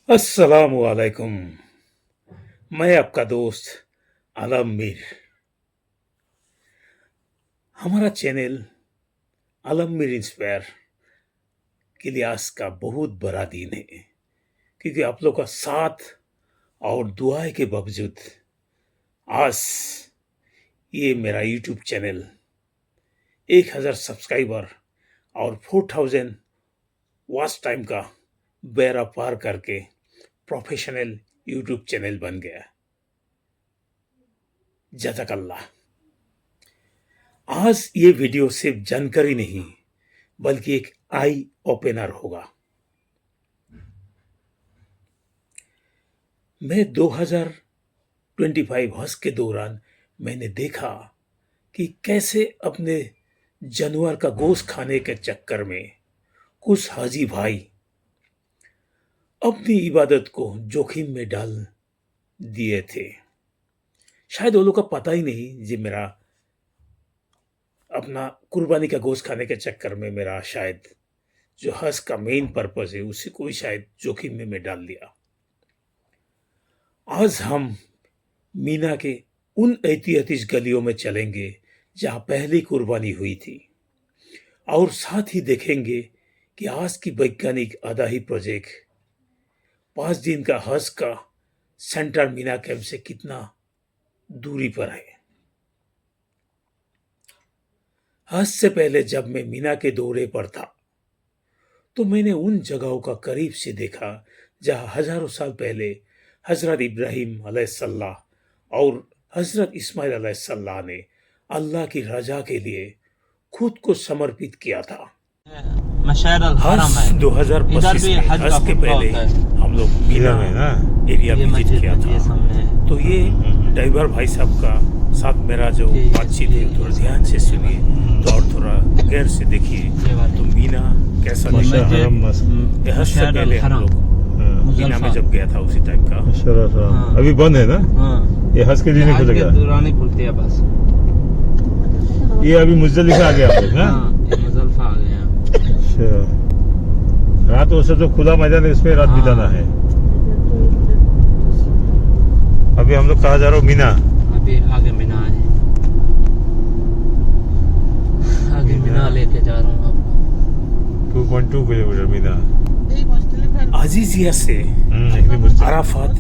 अस्सलामु अलैकुम। मैं आपका दोस्त आलम मीर। हमारा चैनल आलम मीर इंस्पायर के लिए आज का बहुत बड़ा दिन है, क्योंकि आप लोग का साथ और दुआएं के बावजूद आज ये मेरा यूट्यूब चैनल 1000 सब्सक्राइबर और 4000 वॉच टाइम का बेड़ा पार करके प्रोफेशनल यूट्यूब चैनल बन गया। जज़ाकल्लाह। आज ये वीडियो सिर्फ जानकारी नहीं बल्कि एक आई ओपनर होगा। मैं 2025 हज के दौरान मैंने देखा कि कैसे अपने जानवर का गोश्त खाने के चक्कर में कुछ हाजी भाई अपनी इबादत को जोखिम में डाल दिए थे। शायद वो लोग का पता ही नहीं जी मेरा अपना कुर्बानी का गोश्त खाने के चक्कर में मेरा शायद जो हज का मेन पर्पस है उसी को ही शायद जोखिम में मैं डाल दिया। आज हम मीना के उन ऐतिहासिक गलियों में चलेंगे जहां पहली कुर्बानी हुई थी, और साथ ही देखेंगे कि आज की वैज्ञानिक आदाही प्रोजेक्ट 5 दिन का हज का सेंटर मीना कैंप से कितना दूरी पर है। हज से पहले जब मैं मीना के दौरे पर था तो मैंने उन जगहों का करीब से देखा जहां हजारों साल पहले हजरत इब्राहिम अलैहिस्सलाम और हजरत इस्माइल अलैहिस्सलाम ने अल्लाह की रजा के लिए खुद को समर्पित किया था। हज 2025 में हज के पहले हम लोग मीना एरिया विजिट किया था। तो ये ड्राइवर भाई साहब का साथ मेरा जो बातचीत है थोड़ा ध्यान से सुनिए और थोड़ा गैर से देखिए तो मीना कैसा दिखता है। हज से पहले हम लोग मीना में जब गया था उसी टाइम का। अभी बंद है ना? ये हज के दिन खुलेगा, दौरान ही खुलती है बस। ये अभी मुजदलिफा आ गया आप लोग ना? मुजदलिफा आ गया। अच्छा, रात वैसे तो खुला मैदान है, इसमें रात बिताना है। अभी हम लोग कहाँ जा रहे हो? मीना। अभी आगे मीना है, आगे मीना लेके जा रहा हूँ आपको। 2.2 किलोमीटर मीना। আজিজিয়া से আরাফাত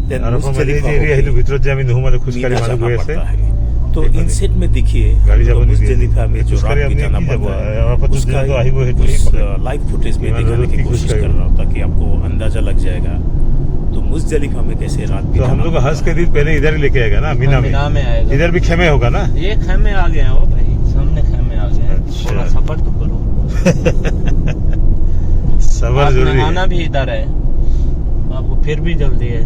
দেন মুজদলিফা এরিয়া ভিতৰত যে আমি নহমানে খুশকারি মানুহ গৈ আছে। तो इनसेट में देखिए मुजदलिफा में जो रात बिताना पड़ता है उसका लाइव फुटेज में दिखाने की कोशिश कर रहा हूँ ताकि आपको अंदाजा लग जाएगा तो मुजदलिफा में कैसे रात तो हम लोग हज के दिन पहले इधर ही लेके आएगा ना? मीना में आएगा। इधर भी खेमे होगा ना? ये खेमे आ गए हैं वो भाई, सामने खेमे आ गए हैं। थोड़ा सफर तो करो। सबर जरूरी है। आना भी इधर है, आपको फिर भी जल्दी है।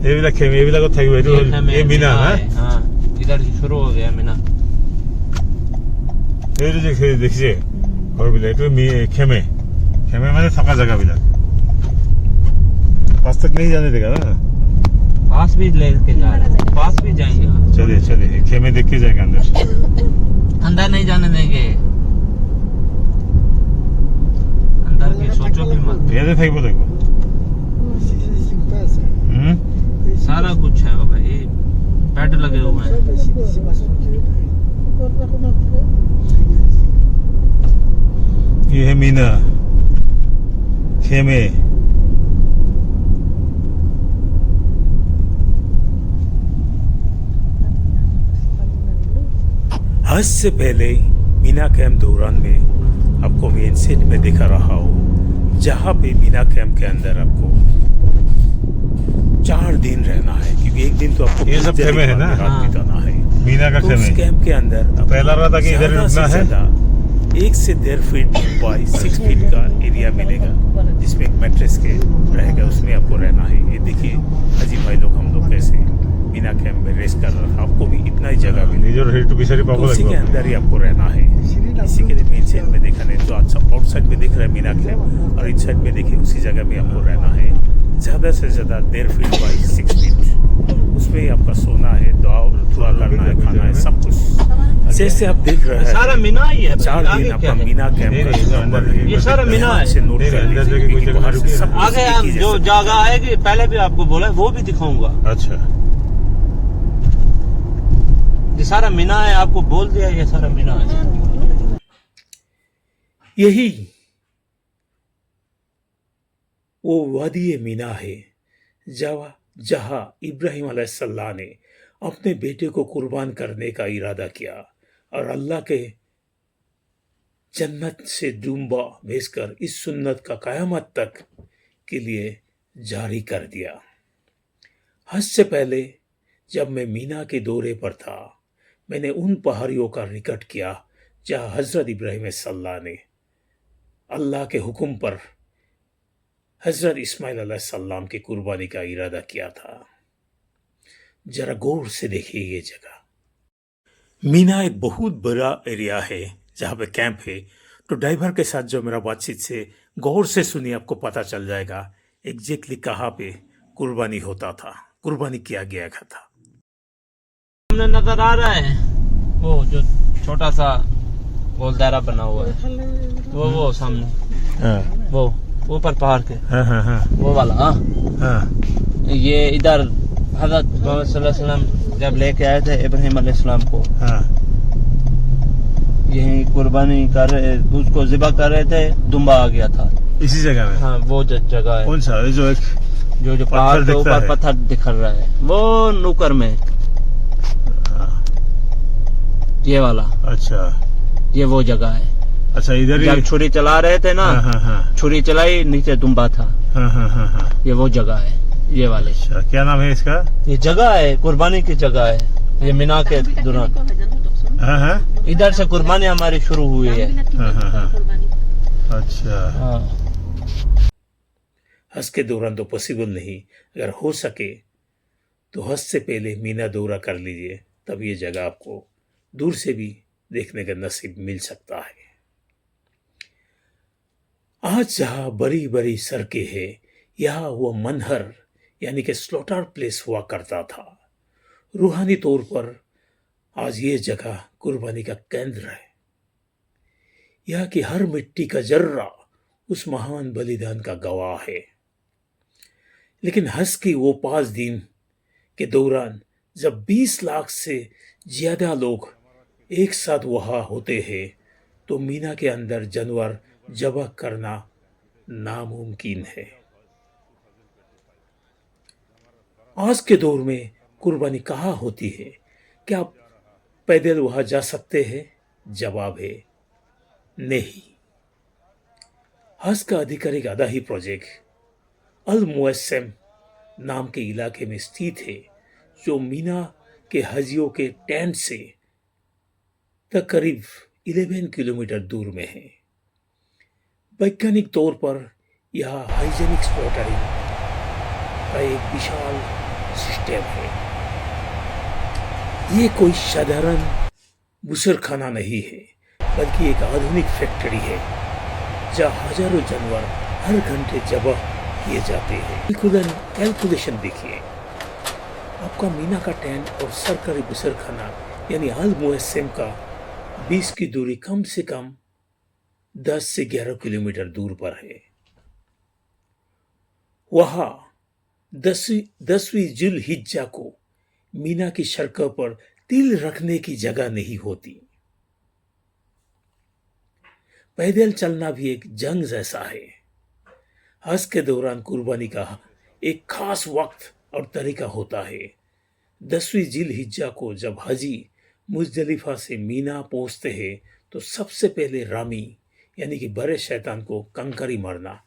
ये भी खेमे, ये भी लगो था ये मीना है। हाँ, इधर से शुरू हो गया मीना। ये देखिए और भी तो खेमे खेमे माने थका जगह भी पास तक नहीं जाने देगा ना? पास भी लेके जा रहे हैं, पास भी जाएंगे। चलिए चलिए, खेमे देख के जाएगा अंदर से। अंदर नहीं जाने देंगे, अंदर की सोचो भी मत। ये देखो देखो सारा कुछ है वो भाई, बेड लगे हुए हैं। ये है मीना खेमे। हज से पहले मीना कैंप दौरान में आपको मैं इनसेट में दिखा रहा हूँ जहाँ पे मीना कैंप के अंदर आपको 4 दिन रहना है, क्योंकि एक दिन तो आपको ये सब खेमे है ना? रात बिताना है मीना का तो खेमे। उस कैंप के अंदर पहला रहा था कि इधर रुकना है। 1 से 1.5 फीट बाई 6 फीट का एरिया मिलेगा जिसमें एक मैट्रेस के रहेगा, उसमें आपको रहना है। ये देखिए हाजी भाई लोग हम लोग कैसे मीना कैंप में रेस्ट कर रहा था। आपको भी इतना ही जगह मिलेगी तो उसी के अंदर ही आपको रहना है। इसी के लिए मेन साइड में देखा नहीं तो अच्छा आउटसाइड में दिख रहा है मीना कैंप, और इन साइड में देखिए उसी जगह में आपको रहना है। ज़्यादा से ज़्यादा 1.5 फीट बाई 6 फीट, उसमें ही आपका सोना है, दुआ करना है, खाना है, सब कुछ। जैसे आप देख रहे सारा हैं मीना ही है भाई, 4 आगे दिन क्या आपका है? मीना कैंप नहीं, का नहीं, जो नंबर है ये सारा मीना ध्यान है। से नोट नहीं, कर अंदर लीजिए, जाके कोई क्योंकि जगह बाहर से रुकी सब कुछ आगे एक हम ही जो जैसा जगह आएगी पहले भी आपको बोला है, वो भी दिखाऊंगा। अच्छा ये सारा मीना है, आपको बोल दिया ये सारा मीना है। यही वो वादी मीना है जहां इब्राहिम अलैहिस्सलाम ने अपने बेटे को कुर्बान करने का इरादा किया और अल्लाह के जन्नत से डूंबा भेजकर इस सुन्नत का कयामत तक के लिए जारी कर दिया। हज से पहले जब मैं मीना के दौरे पर था, मैंने उन पहाड़ियों का रिकॉर्ड किया जहां हजरत इब्राहिम सल्लल्लाहु ने अल्लाह के हुक्म पर हजरत इस्माइल अलैहिस्सलाम की कुर्बानी का इरादा किया था। जरा गौर से देखिए ये जगह। मीना एक बहुत बड़ा एरिया है जहाँ पे कैंप है, तो ड्राइवर के साथ जो मेरा बातचीत से गौर से सुनिए, आपको पता चल जाएगा एग्जैक्टली कहाँ पे कुर्बानी होता था, कुर्बानी किया गया था। सामने नजर आ रहा है वो जो छोटा सा गोल दायरा बना हुआ है, वो सामने हाँ वो ऊपर पहाड़ के हाँ हाँ हाँ वो वाला। हाँ, हाँ ये इधर हजरत मोहम्मद सल्लल्लाहु अलैहि वसल्लम जब लेके आए थे इब्राहिम अलैहिस्सलाम को, हाँ यही कुर्बानी कर रहे, उसको ज़िबा कर रहे थे, दुम्बा आ गया था। इसी जगह में। हाँ वो जगह है, कौन सा ये जो एक जो पहाड़ के दिखता ऊपर है। पत्थर दिख रहा है, वो नुकर में हाँ, ये वाला, अच्छा ये वो जगह है। अच्छा इधर ही। जब छुरी चला रहे थे ना, हाँ हाँ हाँ छुरी चलाई, नीचे दुम्बा था, हाँ हाँ हाँ हाँ। ये वो जगह है, ये वाले। अच्छा क्या नाम है इसका? ये जगह है, कुर्बानी की जगह है, ये मीना के दौरान। हाँ हाँ इधर से कुर्बानी हमारी शुरू हुई है। हाँ हाँ हाँ। अच्छा हाँ, हज के दौरान तो पॉसिबल नहीं, अगर हो सके तो हज से पहले मीना दौरा कर लीजिए, तब ये जगह आपको दूर से भी देखने का नसीब मिल सकता है। आज जहां बड़ी बड़ी सड़कें हैं, यहाँ वो मनहर यानी कि स्लॉटर प्लेस हुआ करता था। रूहानी तौर पर आज ये जगह कुर्बानी का केंद्र है। यहाँ की हर मिट्टी का जर्रा उस महान बलिदान का गवाह है। लेकिन हज की वो 5 दिन के दौरान जब 20 लाख से ज्यादा लोग एक साथ वहां होते हैं, तो मीना के अंदर जानवर ज़बह करना नामुमकिन है। आज के दौर में कुर्बानी कहाँ होती है? क्या आप पैदल वहां जा सकते हैं? जवाब है नहीं। हज का आधिकारिक आदाही प्रोजेक्ट अल मुअस्सम नाम के इलाके में स्थित है, जो मीना के हजियों के टेंट से करीब 11 किलोमीटर दूर में है। वैज्ञानिक तौर पर यह हाइजेनिक स्लॉटरिंग का एक विशाल सिस्टम है। ये कोई साधारण बुसरखाना नहीं है, बल्कि एक आधुनिक फैक्ट्री है जहाँ हजारों जानवर हर घंटे ज़बह किए जाते हैं। कैलकुलेशन देखिए, आपका मीना का टेंट और सरकारी बुसरखाना यानी अल मुअस्सम का 20 की दूरी कम से कम 10 से 11 किलोमीटर दूर पर है। वहां 10वीं जुल हिज्जा को मीना की सड़कों पर तिल रखने की जगह नहीं होती। पैदल चलना भी एक जंग जैसा है। हज के दौरान कुर्बानी का एक खास वक्त और तरीका होता है। 10वीं जिल हिज्जा को जब हाजी मुजदलिफा से मीना पहुंचते हैं, तो सबसे पहले रामी यानी कि बड़े शैतान को कंकरी मारना।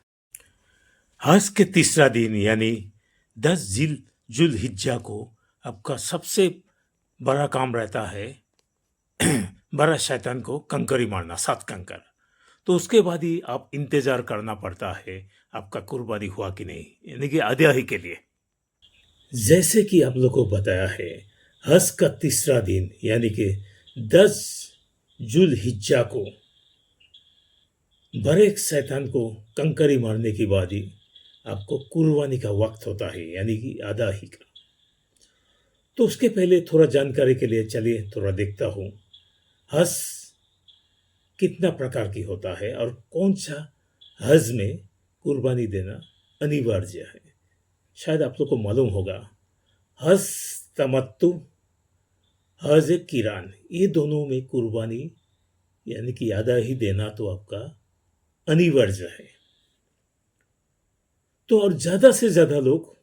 हज के तीसरा दिन यानी 10 जुल हिज्जा को आपका सबसे बड़ा काम रहता है बड़ा शैतान को कंकरी मारना, 7 कंकर। तो उसके बाद ही आप इंतजार करना पड़ता है आपका कुर्बानी हुआ कि नहीं, यानी कि अदाही के लिए। जैसे कि आप लोगों को बताया है, हज का तीसरा दिन यानी कि 10 जुल हिज्जा को बड़े शैतान को कंकरी मारने के बाद ही आपको कुर्बानी का वक्त होता है, यानी कि अदाही का। तो उसके पहले थोड़ा जानकारी के लिए चलिए थोड़ा देखता हूँ हज कितना प्रकार की होता है और कौन सा हज में कुर्बानी देना अनिवार्य है। शायद आप लोग को मालूम होगा, हज तमत्तु, हज किरान, ये दोनों में कुर्बानी यानी कि आधा ही देना तो आपका अनिवार्य है। तो और ज्यादा से ज्यादा लोग,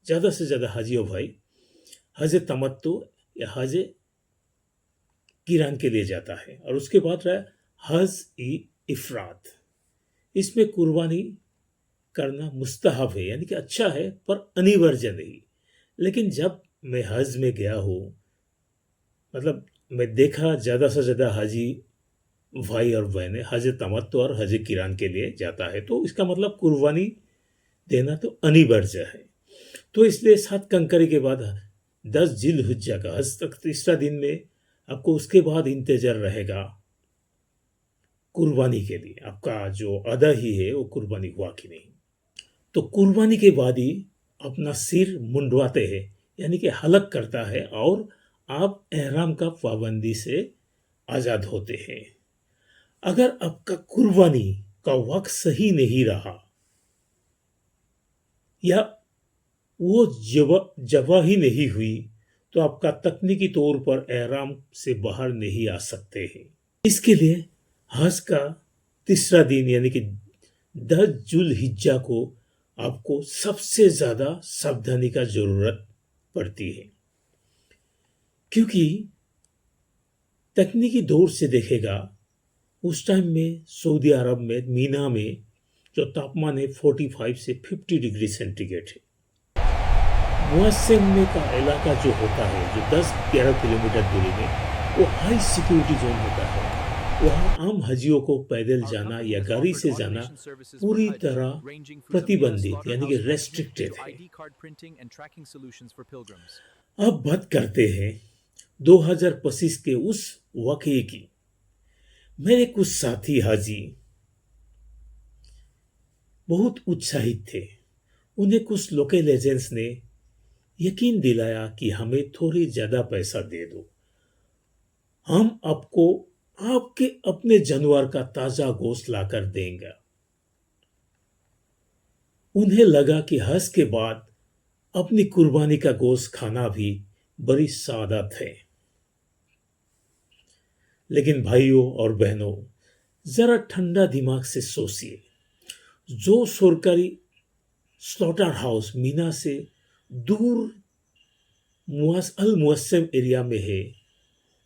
ज्यादा से ज्यादा हाजियों भाई हज तमत्तु या हज किरान के लिए जाता है। और उसके बाद रहा हज इफरात, इसमें कुर्बानी करना मुस्तहब है यानी कि अच्छा है पर अनिवार्य नहीं। लेकिन जब मैं हज में गया हूँ, मतलब मैं देखा ज्यादा से ज्यादा हाजी भाई और बहनें हज तमत्तु और हज किरान के लिए जाता है, तो इसका मतलब कुर्बानी देना तो अनिवार्य है। तो इसलिए 7 कंकरी के बाद 10 जिलहिज्जा का हज तक तीसरा दिन में आपको उसके बाद इंतजार रहेगा कुर्बानी के लिए, आपका जो अदा ही है वो कुर्बानी हुआ कि नहीं। तो कुर्बानी के बाद ही अपना सिर मुंडवाते हैं यानी कि हलक करता है और आप एहराम का पाबंदी से आजाद होते हैं। अगर आपका कुर्बानी का वक्त सही नहीं रहा या वो जवा ही नहीं हुई तो आपका तकनीकी तौर पर एहराम से बाहर नहीं आ सकते हैं। इसके लिए हज का तीसरा दिन यानी कि 10 जुल्हिज्जा को आपको सबसे ज्यादा सावधानी का जरूरत पड़ती है, क्योंकि तकनीकी दौर से देखेगा उस टाइम में सऊदी अरब में मीना में जो तापमान है 45 से 50 डिग्री सेंटीग्रेड है। मुअस्सिम का इलाका जो होता है, जो 10-11 किलोमीटर दूरी में, वो हाई सिक्योरिटी जोन होता है। वहाँ आम हजियों को पैदल जाना या गाड़ी से जाना पूरी तरह प्रतिबंधित यानी कि रेस्ट्रिक्टेड है। अब बात करते हैं 2025 के उस वाकये की। मेरे कुछ साथी हाजी बहुत उत्साहित थे। उन्हें कुछ लोकल एजेंट्स ने यकीन दिलाया कि हमें थोड़ी ज्यादा पैसा दे दो, हम आपको आपके अपने जानवर का ताजा गोश्त लाकर देंगे। उन्हें लगा कि हज के बाद अपनी कुर्बानी का गोश्त खाना भी बड़ी सादत है। लेकिन भाइयों और बहनों, जरा ठंडा दिमाग से सोचिए, जो सरकारी स्लॉटर हाउस मीना से दूर अल मुअस्सिम एरिया में है,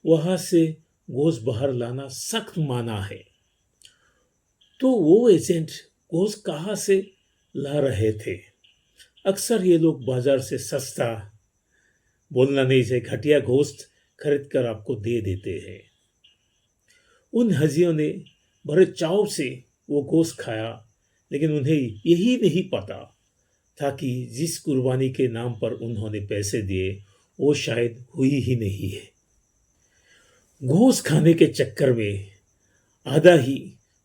वहां से गोश्त बाहर लाना सख्त माना है। तो वो एजेंट गोश्त कहाँ से ला रहे थे? अक्सर ये लोग बाजार से सस्ता, बोलना नहीं चाहिए, घटिया गोश्त खरीद कर आपको दे देते हैं। उन हजियों ने बड़े चाव से वो गोश्त खाया, लेकिन उन्हें यही नहीं पता था कि जिस कुर्बानी के नाम पर उन्होंने पैसे दिए वो शायद हुई ही नहीं है। गोश्त खाने के चक्कर में आधा ही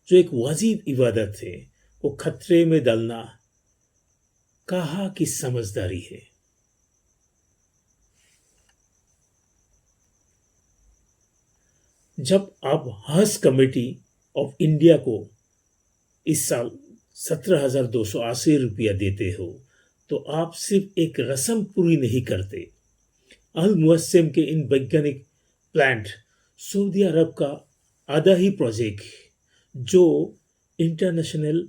जो एक वाजिब इबादत है वो खतरे में डालना कहाँ की समझदारी है। जब आप हज कमेटी ऑफ इंडिया को इस साल 17,280 रुपया देते हो, तो आप सिर्फ एक रस्म पूरी नहीं करते। अल मुअस्सिम के इन वैज्ञानिक प्लांट सऊदी अरब का आधा ही प्रोजेक्ट जो इंटरनेशनल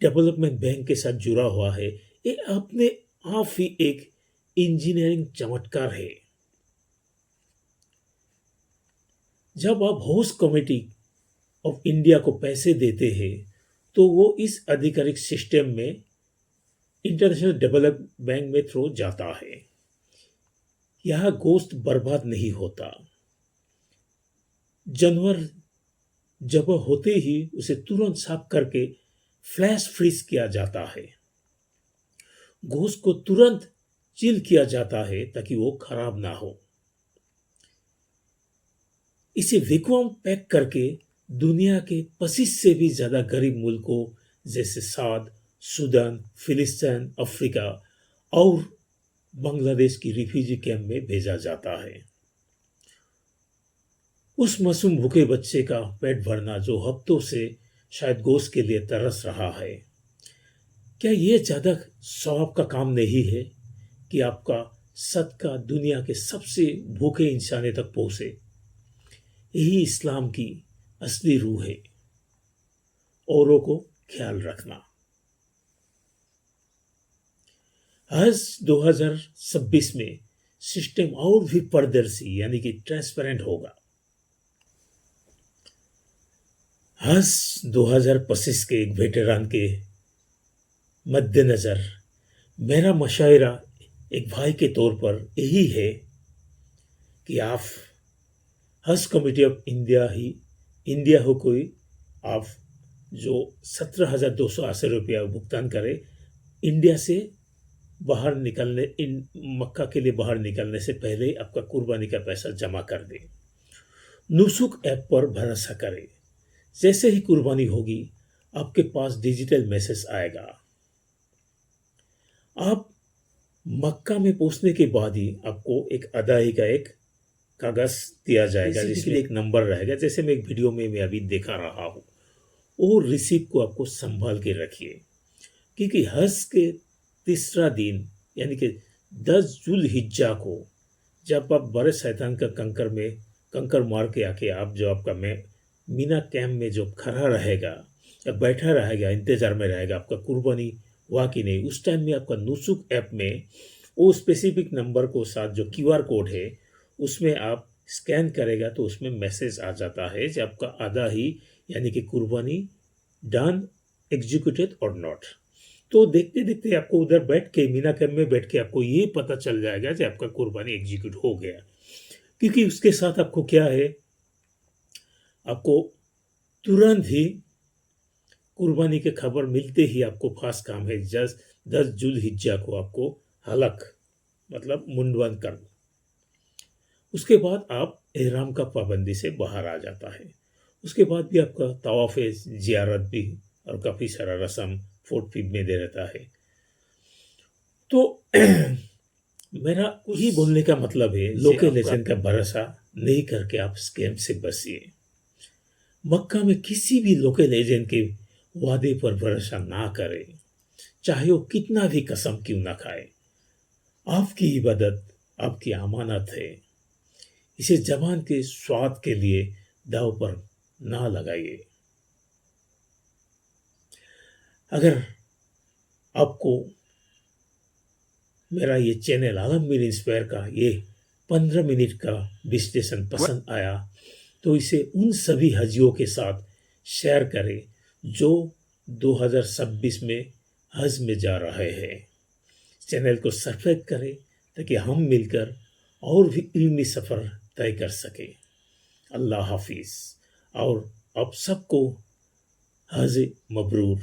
डेवलपमेंट बैंक के साथ जुड़ा हुआ है, ये अपने आप ही एक इंजीनियरिंग चमत्कार है। जब आप होस्ट कमेटी ऑफ इंडिया को पैसे देते हैं तो वो इस आधिकारिक सिस्टम में इंटरनेशनल डेवलपमेंट बैंक में थ्रू जाता है। यह गोश्त बर्बाद नहीं होता। जानवर जब होते ही उसे तुरंत साफ करके फ्लैश फ्रीज किया जाता है। गोश्त को तुरंत चिल किया जाता है ताकि वो खराब ना हो। इसे वैक्यूम पैक करके दुनिया के 25 से भी ज्यादा गरीब मुल्कों जैसे साद, सूडान, फिलिस्तीन, अफ्रीका और बांग्लादेश की रिफ्यूजी कैंप में भेजा जाता है। उस मासूम भूखे बच्चे का पेट भरना जो हफ्तों से शायद गोश्त के लिए तरस रहा है, क्या ये ज्यादा सवाब का काम नहीं है कि आपका सदका दुनिया के सबसे भूखे इंसाने तक पहुंचे? यही इस्लाम की असली रूह है, औरों को ख्याल रखना। हज 2026 में सिस्टम और भी पारदर्शी यानी कि ट्रांसपेरेंट होगा। हज 2025 के एक वेटरान के मद्देनजर मेरा मशावरा एक भाई के तौर पर यही है कि आप हज कमेटी ऑफ इंडिया हो कोई आप जो 17,280 रुपया भुगतान करें, इंडिया से बाहर निकलने मक्का के लिए बाहर निकलने से पहले आपका कुर्बानी का पैसा जमा कर दें। नुसुक ऐप पर भरोसा करें, जैसे ही कुर्बानी होगी आपके पास डिजिटल मैसेज आएगा। आप मक्का में पहुंचने के बाद ही आपको एक अदाई का एक कागज दिया जाएगा, जिसके लिए एक नंबर रहेगा, जैसे मैं एक वीडियो में मैं अभी दिखा रहा हूँ। वो रिसीप्ट को आपको संभाल के रखिए, क्योंकि हज के तीसरा दिन यानी कि 10 जुल्हिज्जा को जब आप बड़े शैतान का कंकर मार के आके आप जो आपका मीना कैंप में जो खड़ा रहेगा या बैठा रहेगा, इंतजार में रहेगा आपका कुर्बानी हुआ कि नहीं, उस टाइम में आपका नुसुक ऐप में वो स्पेसिफिक नंबर को साथ जो QR कोड है उसमें आप स्कैन करेगा तो उसमें मैसेज आ जाता है कि आपका आधा ही यानी कि कुर्बानी डन, एग्जीक्यूटेड और नॉट। तो देखते देखते आपको उधर बैठ के मीना कैंप में बैठ के आपको ये पता चल जाएगा कि आपका कुर्बानी एग्जीक्यूट हो गया, क्योंकि उसके साथ आपको क्या है, आपको तुरंत ही कुर्बानी के खबर मिलते ही आपको खास काम है 10 जुल्हिज्जा को आपको हलक मतलब मुंडवन कर, उसके बाद आप एहराम का पाबंदी से बाहर आ जाता है। उसके बाद भी आपका तवाफ जियारत भी और काफ़ी सारा रस्म फोर्ट फीड में दे रहता है। तो मेरा यही बोलने का मतलब है, लोकल एजेंट का भरोसा नहीं करके आप स्कैम से बचिए। मक्का में किसी भी लोकल एजेंट के वादे पर भरोसा ना करें, चाहे वो कितना भी कसम क्यों ना खाए। आपकी इबादत आपकी अमानत है, इसे जबान के स्वाद के लिए दाव पर ना लगाइए। अगर आपको मेरा ये चैनल आलमगीर इंस्पायर का ये 15 मिनट का विश्लेषण पसंद आया तो इसे उन सभी हजियों के साथ शेयर करें जो 2026 में हज में जा रहे हैं। चैनल को सब्सक्राइब करें ताकि हम मिलकर और भी इल्मी सफ़र तय कर सके। अल्लाह हाफिज़ और आप सबको हज मबरूर।